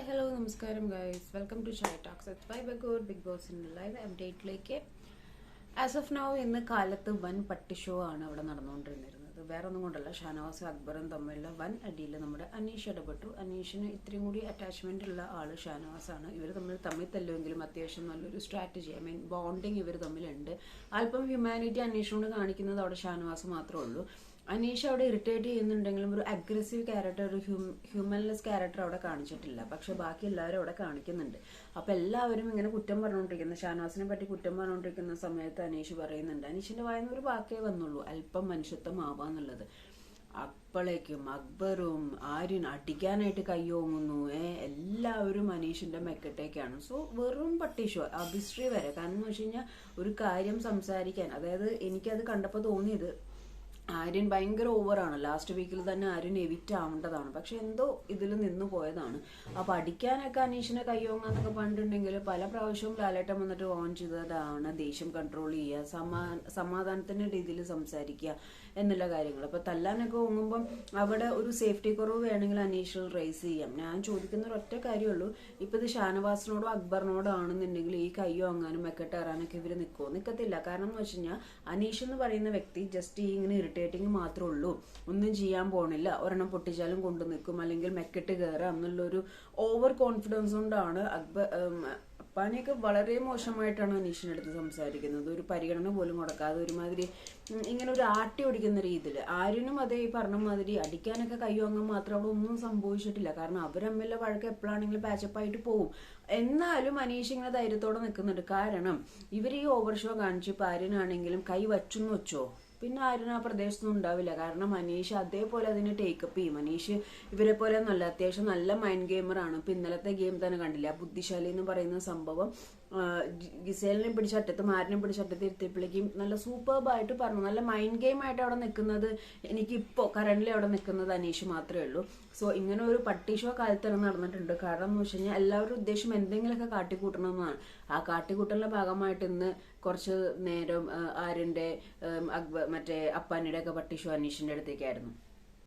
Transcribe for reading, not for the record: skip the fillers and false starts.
Hi hello നമസ്കാരം guys, welcome to shy talks. It's by ബഗോർ Bigg Boss in live അപ്ഡേറ്റിലേക്ക്. As of now ഇന്ന് കാലത്ത് വൻ പട്ടി ഷോ ആണ് അവിടെ നടന്നുകൊണ്ടിരുന്നത്. വേറെ ഒന്നും കൊണ്ടല്ല, ഷാനവാസും അക്ബറും തമ്മിലുള്ള വൻ അടിയിൽ നമ്മുടെ അനീഷ് ഇടപെട്ടു. അനീഷിന് ഇത്രയും കൂടി അറ്റാച്ച്മെന്റ് ഉള്ള ആള് ഷാനവാസാണ്. ഇവർ തമ്മിൽ തല്ലുമെങ്കിലും അത്യാവശ്യം നല്ലൊരു സ്ട്രാറ്റജി, ബോണ്ടിങ് ഇവർ തമ്മിലുണ്ട്. അല്പം ഹ്യൂമാനിറ്റി അനീഷിനോട് കാണിക്കുന്നത് അവിടെ ഷാനവാസ് മാത്രമേ ഉള്ളൂ. അനീഷ് അവിടെ ഇറിറ്റേറ്റ് ചെയ്യുന്നുണ്ടെങ്കിലും ഒരു അഗ്രസീവ് ക്യാരക്ടർ, ഒരു ഹ്യൂമൻലെസ് ക്യാരക്ടർ അവിടെ കാണിച്ചിട്ടില്ല. പക്ഷെ ബാക്കി എല്ലാവരും അവിടെ കാണിക്കുന്നുണ്ട്. അപ്പൊ എല്ലാവരും ഇങ്ങനെ കുറ്റം പറഞ്ഞുകൊണ്ടിരിക്കുന്ന, ഷാനവാസിനെ പറ്റി കുറ്റം പറഞ്ഞുകൊണ്ടിരിക്കുന്ന സമയത്ത് അനീഷ് പറയുന്നുണ്ട്, അനീഷിന്റെ വായന ഒരു വാക്കേ വന്നുള്ളൂ, അല്പം മനുഷ്യത്വം ആവാന്നുള്ളത്. അപ്പോഴേക്കും അക്ബറും ആര്യൻ അടിക്കാനായിട്ട് കയ്യോങ്ങുന്നു. എല്ലാവരും അനീഷിന്റെ മെക്കട്ടേക്കാണ്. സോ വെറും പട്ടി ഷോ, അഭിശ്രീ വരെ. കാരണം എന്ന് വെച്ച് കഴിഞ്ഞാൽ ഒരു കാര്യം സംസാരിക്കാൻ, അതായത് എനിക്കത് കണ്ടപ്പോൾ തോന്നിയത്, ആര്യൻ ഭയങ്കര ഓവറാണ്. ലാസ്റ്റ് വീക്കിൽ തന്നെ ആര്യൻ എവിറ്റ് ആവേണ്ടതാണ്. പക്ഷെ എന്തോ ഇതിൽ നിന്നു പോയതാണ്. അപ്പൊ അടിക്കാനൊക്കെ അനീഷിനെ കയ്യോങ്ങാന്നൊക്കെ പറഞ്ഞിട്ടുണ്ടെങ്കിൽ പല പ്രാവശ്യവും ലാലേട്ടൻ വന്നിട്ട് ഓൺ ചെയ്തതാണ് ദേഷ്യം കൺട്രോൾ ചെയ്യുക, സമാധാനത്തിന്റെ രീതിയിൽ സംസാരിക്കുക എന്നുള്ള കാര്യങ്ങൾ. അപ്പൊ തല്ലാനൊക്കെ ഓങ്ങുമ്പം അവിടെ ഒരു സേഫ്റ്റി കുറവ് വേണമെങ്കിൽ അനീഷിൽ റേസ് ചെയ്യാം. ഞാൻ ചോദിക്കുന്ന ഒരു ഒറ്റ കാര്യമുള്ളൂ, ഇപ്പൊ ഇത് ഷാനവാസിനോടോ അക്ബറിനോടോ ആണെന്നുണ്ടെങ്കിൽ ഈ കയ്യോ അങ്ങാനും മെക്കെട്ടേറാനൊക്കെ ഇവര് നിൽക്കത്തില്ല. കാരണം എന്ന് വെച്ച് കഴിഞ്ഞാൽ അനീഷ് എന്ന് പറയുന്ന വ്യക്തി ജസ്റ്റ് ഇങ്ങനെ ഇറിറ്റേറ്റിംഗ് മാത്രമേ ഉള്ളൂ, ഒന്നും ചെയ്യാൻ പോണില്ല, ഒരെണ്ണം പൊട്ടിച്ചാലും കൊണ്ടു നിൽക്കും, അല്ലെങ്കിൽ മെക്കെട്ട് കയറാം എന്നുള്ളൊരു ഓവർ കോൺഫിഡൻസ് കൊണ്ടാണ് അപ്പാനെയൊക്കെ വളരെ മോശമായിട്ടാണ് അനീഷിന്റെ അടുത്ത് സംസാരിക്കുന്നത്. ഒരു പരിഗണന പോലും കൊടുക്കാതെ ഒരുമാതിരി ഇങ്ങനെ ഒരു ആട്ടി ഓടിക്കുന്ന രീതിയിൽ. ആര്യനും അതേ ഈ പറഞ്ഞ മാതിരി അടിക്കാനൊക്കെ കയ്യോങ്ങാൻ മാത്രം അവിടെ ഒന്നും സംഭവിച്ചിട്ടില്ല. കാരണം അവരമ്മിലെ വഴക്ക് എപ്പോഴാണെങ്കിലും പാച്ചപ്പായിട്ട് പോകും. എന്നാലും അനീഷ് ഇങ്ങനെ ധൈര്യത്തോടെ നിൽക്കുന്നുണ്ട്. കാരണം ഇവർ ഈ ഓവർ ഷോ കാണിച്ചു. ഇപ്പൊ ആര്യനാണെങ്കിലും കൈ വച്ചെന്ന് വെച്ചോ, പിന്നെ ആരും ആ പ്രദേശത്തൊന്നും ഉണ്ടാവില്ല. കാരണം അനീഷ് അതേപോലെ അതിന് ടേക്കപ്പ് ചെയ്യും. അനീഷ് ഇവരെ പോലെ ഒന്നല്ല, അത്യാവശ്യം നല്ല മൈൻഡ് ഗെയിമറാണ്. ഇപ്പൊ ഇന്നലത്തെ ഗെയിം തന്നെ കണ്ടില്ല, ബുദ്ധിശാലി എന്ന് പറയുന്ന സംഭവം ഗിസേലിനെ പിടിച്ചട്ടത്തും ആരിനെ പിടിച്ചട്ടത്ത് ഇരുത്തിയപ്പോഴേക്കും നല്ല സൂപ്പർബായിട്ട് പറഞ്ഞു. നല്ല മൈൻഡ് ഗെയിം ആയിട്ട് അവിടെ നിൽക്കുന്നത് എനിക്കിപ്പോ കറന്റ്ലി അവിടെ നിൽക്കുന്നത് അനീഷ് മാത്രമേ ഉള്ളൂ. സോ ഇങ്ങനെ ഒരു പട്ടി ഷോ കാലത്ത് നടന്നിട്ടുണ്ട്. കാരണം എന്ന് വെച്ച് കഴിഞ്ഞാൽ എല്ലാവരും ഉദ്ദേശം എന്തെങ്കിലുമൊക്കെ കാട്ടിക്കൂട്ടണമെന്നാണ്. ആ കാട്ടിക്കൂട്ടലിന്റെ ഭാഗമായിട്ട് ഇന്ന് കുറച്ച് നേരം ആര്യന്റെ മറ്റേ അപ്പാനിയുടെ ഒക്കെ പട്ടി ഷോ അനീഷിന്റെ അടുത്തേക്കായിരുന്നു.